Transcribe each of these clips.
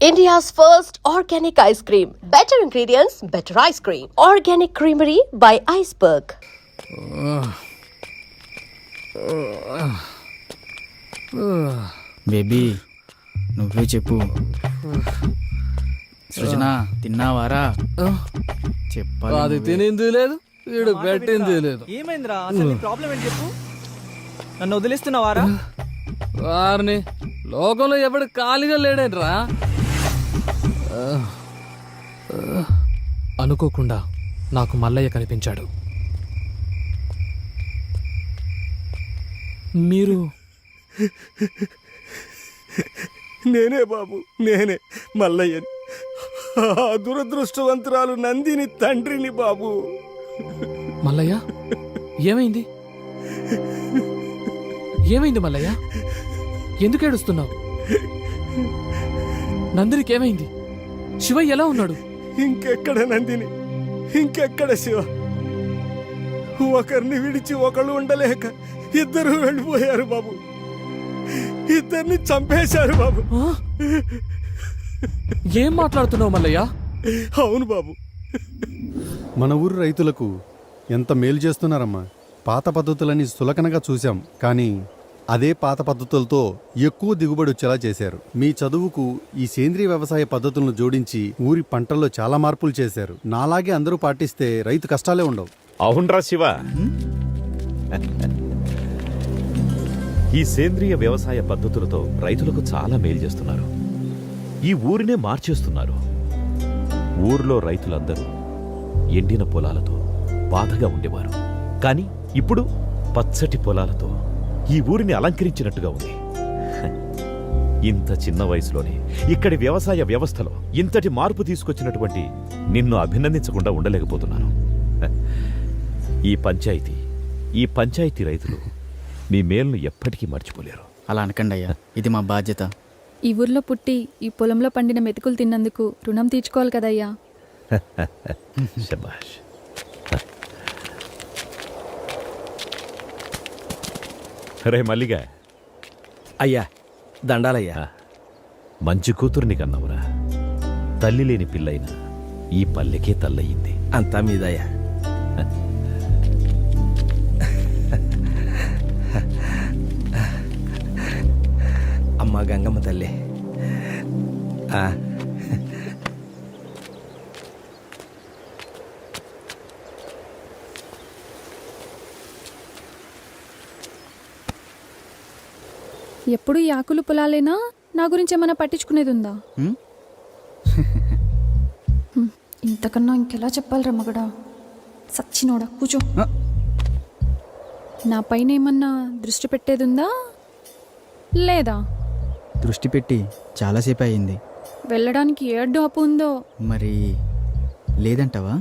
India's first organic ice cream. Better ingredients, better ice cream. Organic Creamery by Iceberg. Baby నువ్వే చెప్పు. సృజన తిన్నావారా? చెప్పాలి. అది తినింది లేదు, వీడు పెట్టింది లేదు. ఏమైందిరా? అసలు నీ ప్రాబ్లం ఏంటి చెప్పు. నన్ను వదిలేస్తున్నావారా? వారిని లోకంలో ఎప్పుడు ఖాళీగా లేడేంట్రా. అనుకోకుండా నాకు మల్లయ్య కనిపించాడు. మీరు? నేనే బాబు, నేనే మల్లయ్యని. దురదృష్టవంతురాలు నందిని తండ్రిని బాబు. మల్లయ్య ఏమైంది? ఏమైంది మల్లయ్య? ఎందుకు ఏడుస్తున్నావు? నందినికి ఏమైంది? శివ ఎలా ఉన్నాడు? ఇంకెక్కడ నందిని, ఇంకెక్కడ శివ? ఒకరిని విడిచి ఒకళ్ళు ఉండలేక ఇద్దరు వెళ్ళిపోయారు బాబు. ఇద్దరిని చంపేశారు బాబు. ఏం మాట్లాడుతున్నావు మల్లయ్య? అవును బాబు. మన ఊరు రైతులకు ఎంత మేలు చేస్తున్నారమ్మా. పాత పద్ధతులని సులకనగా చూశాం, కానీ అదే పాత పద్ధతులతో ఎక్కువ దిగుబడి వచ్చేలా చేశారు. మీ చదువుకు ఈ సేంద్రియ వ్యవసాయ పద్ధతులను జోడించి ఊరి పంటల్లో చాలా మార్పులు చేశారు. నాలాగే అందరూ పాటిస్తే రైతు కష్టాలే ఉండవు. అవునరా శివ, ఈ సేంద్రియ వ్యవసాయ పద్ధతులతో రైతులకు చాలా మేలు చేస్తున్నారు. ఈ ఊరినే మార్చేస్తున్నారు. ఊర్లో రైతులందరూ ఎండిన పొలాలతో బాధగా ఉండేవారు, కానీ ఇప్పుడు పచ్చటి పొలాలతో ఈ ఊరిని అలంకరించినట్టుగా ఉంది. ఇంత చిన్న వయసులోనే ఇక్కడి వ్యవసాయ వ్యవస్థలో ఇంతటి మార్పు తీసుకొచ్చినటువంటి నిన్ను అభినందించకుండా ఉండలేకపోతున్నాను. ఈ పంచాయతీ రైతులు మీ మేలును ఎప్పటికీ మర్చిపోలేరు. అలా అనకండి అయ్యా, ఇది మా బాధ్యత. ఈ ఊర్లో పుట్టి ఈ పొలంలో పండిన మెతుకులు తిన్నందుకు రుణం తీర్చుకోవాలి కదయ్యా. శభాష్. రే మల్లిగా. అయ్యా దండాలయ్యా. మంచి కూతుర్ని కన్నవురా. తల్లి లేని పిల్లైనా ఈ పల్లెకే తల్లయింది. అంతా మీదయ్యా. అమ్మ గంగమ్మ తల్లి. ఎప్పుడు ఈ ఆకులు పొలాలేనా? నా గురించి ఏమైనా పట్టించుకునేది ఉందా? ఇంతకన్నా ఇంకెలా చెప్పాలిరా మగడా. సచ్చినోడా కూచో. నా పైన ఏమన్నా దృష్టి పెట్టేది ఉందా లేదా? దృష్టి పెట్టి చాలాసేపు అయింది. వెళ్ళడానికి ఏ అడ్డు అప్పు ఉందో మరి లేదంటావా?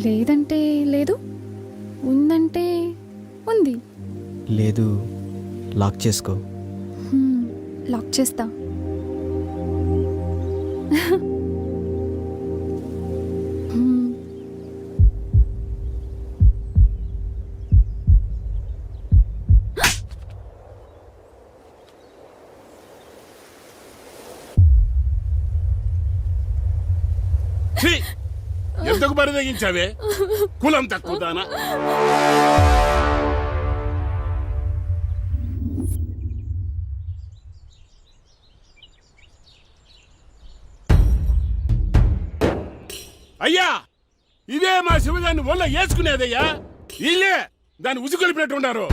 లేదంటే లేదు, ఉందంటే ఉంది. లేదు, లాక్ చేసుకో. లాక్ చేస్తా. ఎందుకు బరిదగించావే? కులం తక్కువ దానా? అయ్యా, ఇదే మా శివదాన్ని ఒళ్ళ వేసుకునేదయ్యా. ఇల్లే దాన్ని ఉసుకొలిపినట్టు ఉన్నారు.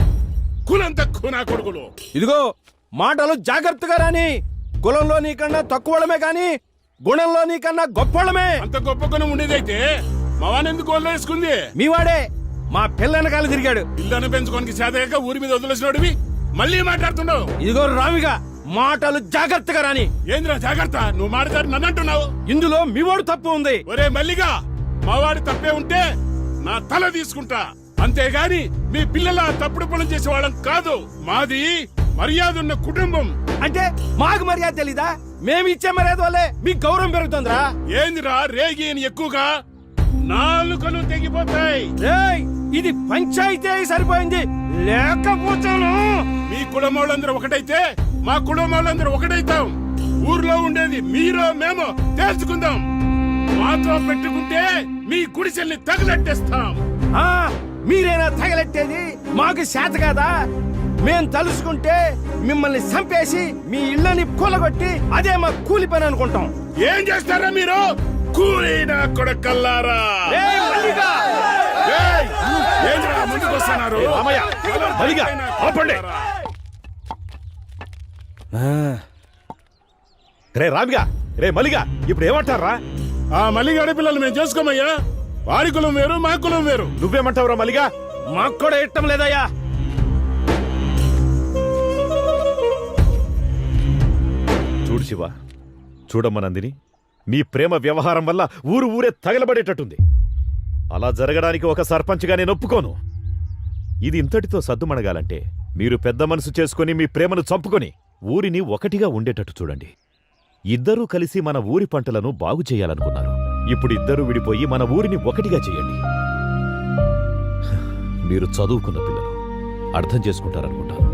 కులం తక్కువ నా కొడుకులు. ఇదిగో మాటలు జాగ్రత్తగా రాని. కులంలో నీకన్నా తక్కువడమే కాని గుణంలో నీకన్నా గొప్పడమే. అంత గొప్ప గుణం ఉండేదైతే మావానెందుకు ఒళ్ళ వేసుకుంది? మీ వాడే మా పిల్లనకాల తిరిగాడు. ఇల్లను పెంచుకోనికి చేతగా ఊరి మీద వదిలేసినోడివి మళ్ళీ మాట్లాడుతున్నావు. ఇదిగో రామిగా మాటలు జాగ్రత్తగా రాని. ఏంద్రా జాగ్రత్త? నువ్వు మాట్లాడి నన్ను అంటున్నావు. ఇందులో మీ వాడు తప్పు ఉంది. ఒరే మల్లిగా, మావాడి తప్పే ఉంటే నా తల తీసుకుంటా, అంతేగాని మీ పిల్లల తప్పుడు పనులు చేసేవాళ్ళం కాదు. మాది మర్యాద ఉన్న కుటుంబం. అంటే మాకు మర్యాద తెలీదా? మేము ఇచ్చే మర్యాద వల్లే మీకు గౌరవం పెరుగుతుందిరా. ఏందిరా రేగి అని ఎక్కువగా నాలుకలు తెగిపోతాయి. ఇది పంచాయతీ సరిపోయింది, లేకపోతాను. మీ కులం వాళ్ళందరూ ఒకటైతే మా కులం వాళ్ళందరూ ఒకటైతాం. ఉండేది మీరో మేమో తేల్చుకుందాం. మాతో పెట్టుకుంటే మీ గుడిసెల్ని తగలెట్టేస్తాం. ఆ, మీరేనా తగలెట్టేది? మాకు చేత కాదా? మేం తలుసుకుంటే మిమ్మల్ని చంపేసి మీ ఇళ్ళని కూలగొట్టి అదే మా కూలి పని అనుకుంటాం. ఏం చేస్తారా మీరు? కూలీనా కొడకల్లారా! ఏయ్, మల్లిగా! ఏయ్, ఏంట్రా ముందుకొస్తున్నారు? మల్లిగా, ఆపండి. రే రామిగా, రే మల్లిగా, ఇప్పుడు ఏమంటారా? ఆ మల్లిగాడి పిల్లలు మేము చేసుకోమయ్యా. వారి కులం వేరు, మా కులం వేరు. నువ్వేమంటావురా మల్లిగా? మాకు కూడా ఇష్టం లేదయ్యా. చూడు శివ, చూడమ్మ నందిని, నీ ప్రేమ వ్యవహారం వల్ల ఊరే తగలబడేటట్టుంది. అలా జరగడానికి ఒక సర్పంచ్గా నేను ఒప్పుకోను. ఇది ఇంతటితో సద్దుమణగాలంటే మీరు పెద్ద మనసు చేసుకుని మీ ప్రేమను చంపుకొని ఊరిని ఒకటిగా ఉండేటట్టు చూడండి. ఇద్దరూ కలిసి మన ఊరి పంటలను బాగు చేయాలనుకున్నారు. ఇప్పుడు ఇద్దరూ విడిపోయి మన ఊరిని ఒకటిగా చేయండి. మీరు చదువుకున్న పిల్లలు, అర్థం చేసుకుంటారనుకుంటాను.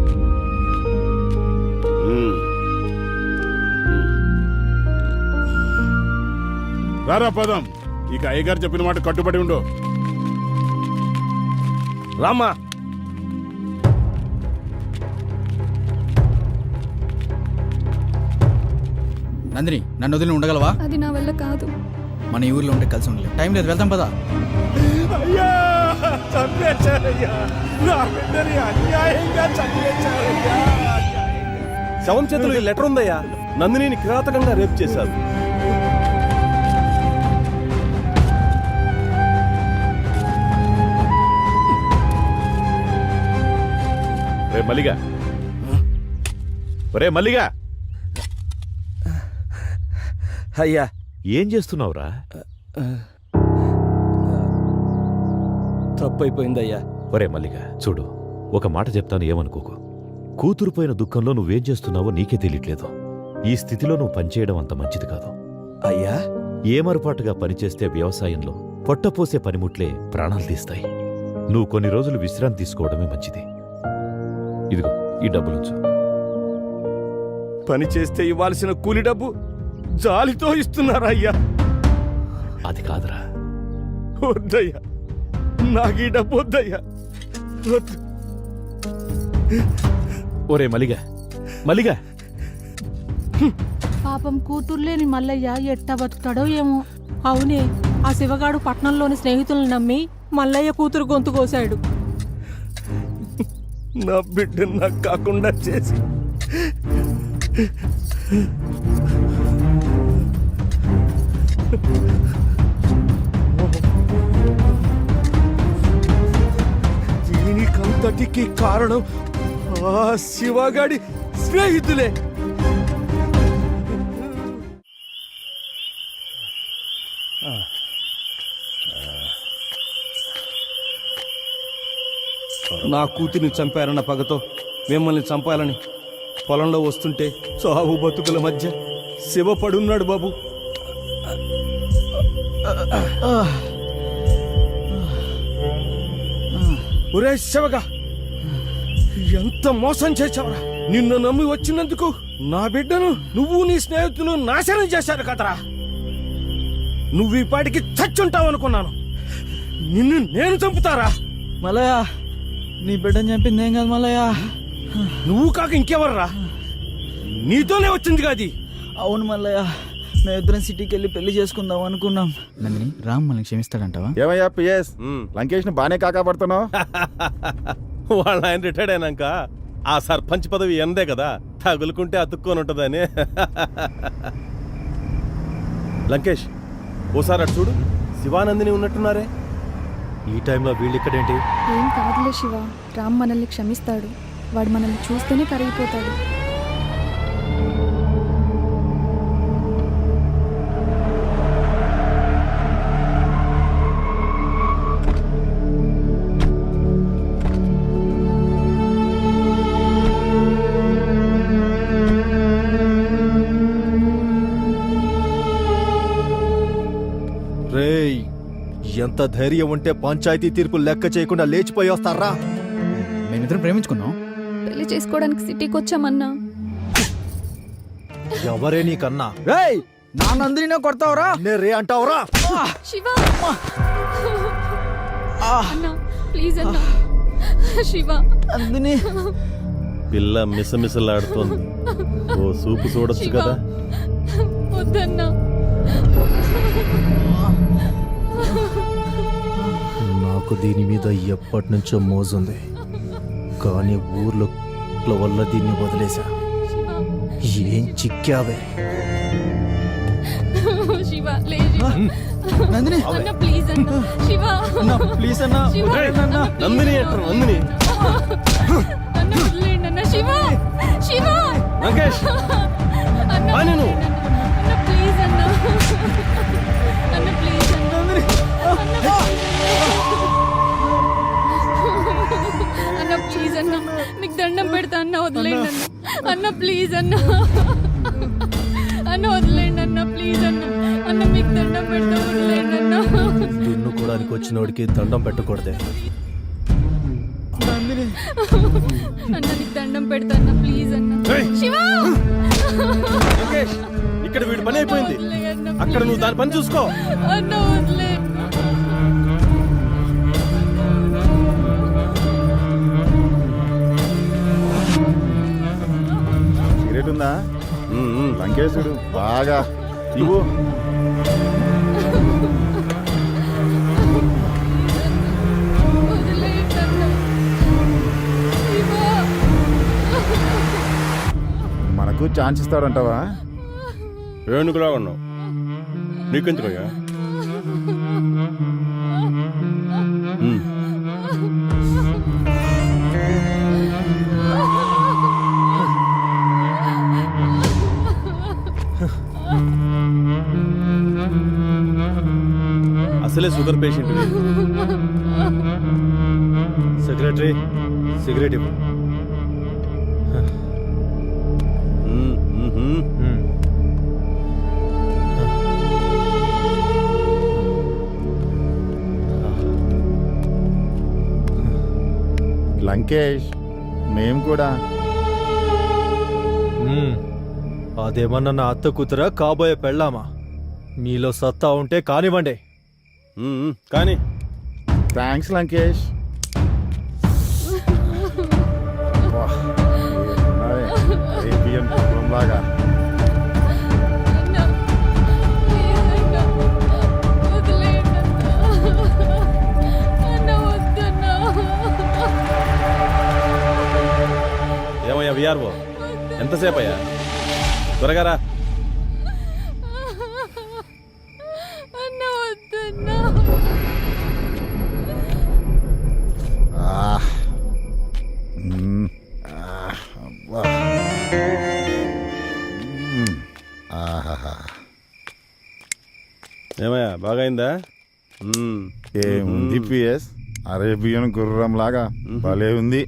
రారా పదం. ఇక అయ్యగారు చెప్పిన మాట కట్టుబడి ఉండు. రామ్మా. నందిని, నన్ను వదిలి ఉండగలవా? అది నా వల్ల కాదు. మన ఈ ఊర్లో ఉంటే కలిసి ఉండలేదు. టైం లేదు, వెళ్తాం పదా. అయ్యా, చంపేశారయ్యా. నా బిడ్డని అన్యాయంగా చంపేశారయ్యా. శవం చేతులు ఈ లెటర్ ఉందయ్యా. నందినిని కిరాతకంగా రేపు చేశారు. రే మల్లిగా, రే మల్లిగా, అయ్యా, ఏం చేస్తున్నావురా? తప్పైపోయిందయ్యా. ఒరే మల్లిగా, చూడు, ఒక మాట చెప్తాను, ఏమనుకోకు. కూతురుపోయిన దుఃఖంలో నువ్వేం చేస్తున్నావో నీకే తెలియట్లేదు. ఈ స్థితిలో నువ్వు పనిచేయడం అంత మంచిది కాదు. అయ్యా, ఏమరుపాటుగా పనిచేస్తే వ్యవసాయంలో పొట్టపోసే పనిముట్లే ప్రాణాలు తీస్తాయి. నువ్వు కొన్ని రోజులు విశ్రాంతి తీసుకోవడమే మంచిది. ఇదిగో ఈ డబ్బులుంచు. పని చేస్తే ఇవ్వాల్సిన కూలి డబ్బు జాలితో ఇస్తున్నారా అయ్యా? అది కాదురా. వద్దయ్యా, నాకు ఈ డబ్బు వద్దయ్యా. వద్దు. ఒరే మల్లిగా, మల్లిగా, పాపం కూతుర్లేని మల్లయ్య ఎట్టా బతుకుతాడో ఏమో. అవునే, ఆ శివగాడు పట్నంలోని స్నేహితులను నమ్మి మల్లయ్య కూతురు గొంతు కోశాడు. నా బిడ్డ నాకు కాకుండా చేసి దీనికంతటికి కారణం ఆ శివగాడి స్నేహితులే. నా కూతుర్ని చంపారన్న పగతో మిమ్మల్ని చంపాలని పొలంలో వస్తుంటే చావు బతుకుల మధ్య శివ పడున్నాడు బాబు. ఒరే శివగా, ఎంత మోసం చేశావురా! నిన్ను నమ్మి వచ్చినందుకు నా బిడ్డను నువ్వు నీ స్నేహితులు నాశనం చేశారు కదరా. నువ్వు ఈ పాటికి చచ్చుంటావు అనుకున్నాను. నిన్ను నేను చంపుతారా? మల్లయ్య, నీ బిడ్డని చంపింది ఏం కాదు మల్లయ్య. నువ్వు కాక ఇంకెవర్రా? నీతోనే వచ్చింది కాది. అవును మల్లయ్య, మేమిద్దరం సిటీకి వెళ్ళి పెళ్లి చేసుకుందాం అనుకున్నాం. నందిని, రామ్ మనల్ని క్షమిస్తాడంటావా? ఏమయ్యా పిఎస్, లంకేష్ బానే కాకాపడుతున్నావు. వాళ్ళ ఆయన రిటైర్డ్ అయినాక ఆ సర్పంచ్ పదవి ఎందే కదా, తగులుకుంటే అతుక్కొని ఉంటదని. లంకేష్, ఓసారి అటు చూడు, శివానందిని ఉన్నట్టున్నారే. ఈ టైంలో వీళ్ళిక్కడేంటి? ఏం కాదులే శివ, రామ్ మనల్ని క్షమిస్తాడు. వాడు మనల్ని చూస్తేనే కరిగిపోతాడు. రేయ్, ఎంత ధైర్యం ఉంటే పంచాయతీ తీర్పు లెక్క చేయకుండా లేచిపోయి వస్తారా? మేమిద్దరం ప్రేమించుకున్నాం. పెళ్లి చేసుకోవడానికి సిటీకి వచ్చామన్నా. ఎవరే నీకన్నా రేయ్ నా నందినినే కొడతావురా రే అంటావురా శివ అన్నా ప్లీజ్ అన్నా శివ నందిని పిల్ల మిసమిసలాడుతోంది ఓ సూపు చూడొచ్చు శివ కదా వద్దన్నా నాకు దీని మీద ఎప్పటి నుంచో మోజుంది కానీ ఊర్లో వల్ల దీన్ని వదిలేశా ఏం చిక్కావే శివ లేదు నందిని అన్న ప్లీజ్ అన్న శివ ప్లీజ్ అన్నా శివ నందిని అంటారు నందిని అన్న వదిలేయండి అన్న శివ శివ లంకేష్ అన్న పా నేను. అన్న ప్లీజ్ అన్న అన్న ప్లీజ్ అన్న ప్లీజ్ అన్న మీకు దండం పెడతా అన్న వదిలేయండి అన్న అన్న ప్లీజ్ అన్న అన్న వదిలేయండి అన్న ప్లీజ్ అన్న అన్న మీకు దండం పెడతా వదిలేయండి అన్న దున్నుకోవడానికి వచ్చినోడికి దండం పెట్టకూడదే అన్న నీకు దండం పెడతా అన్న ప్లీజ్ అన్న శివ లంకేష్ ఇక్కడ వీడి పని అయిపోయింది వదిలేయన్న, అక్కడ నువ్వు దాని పని చూసుకో అన్న వదిలే సిగరెట్ ఉందా లంకేశుడు బాగా ఇవ్వు వదిలేయండి అన్న శివ మనకు ఛాన్స్ ఇస్తాడంటావా ఏనుగులా ఉన్నావు నీకెందుకయ్యా అసలే షుగర్ పేషెంట్ సెక్రటరీ సిగరెట్ ఇవ్వు లంకేష్ మేము కూడా అదేమన్నా నా అత్త కూతురా కాబోయే పెళ్ళామా మీలో సత్తా ఉంటే కానివ్వండి కానీ థ్యాంక్స్ లంకేష్ అరేబియన్ లాగా అన్న ప్లీజ్ అన్న వదిలేయండి అన్న వద్దన్న ఏమయ్యా విఆర్ఓ ఎంతసేపు అయ్యా త్వరగా రా అన్న వద్దన్న ఏమయ్యా బాగైందా ఏముంది పిఎస్ అరేబియన్ గుర్రం లాగా భలే ఉంది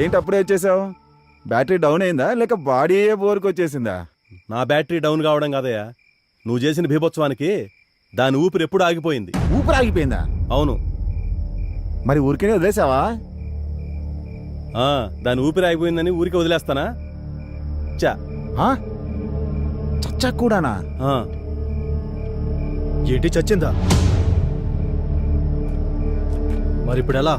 ఏంటి అప్పుడే వచ్చేసావు బ్యాటరీ డౌన్ అయిందా లేక బాడీ బోర్కి వచ్చేసిందా నా బ్యాటరీ డౌన్ కావడం కాదయ్యా నువ్వు చేసిన బీభత్సవానికి దాని ఊపిరి ఎప్పుడు ఆగిపోయింది ఊపిరి ఆగిపోయిందా అవును మరి ఊరికే వదిలేసావా దాని ఊపిరి ఆగిపోయిందని ఊరికి వదిలేస్తానా చా చచ్చా కూడానా ఏంటి చచ్చిందా మరి ఇప్పుడు ఎలా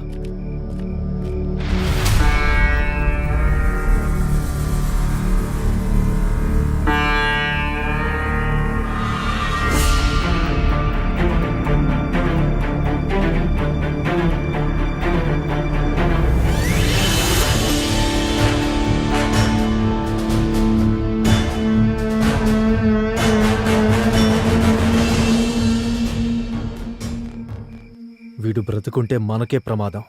వీడు బ్రతుకుంటే మనకే ప్రమాదం.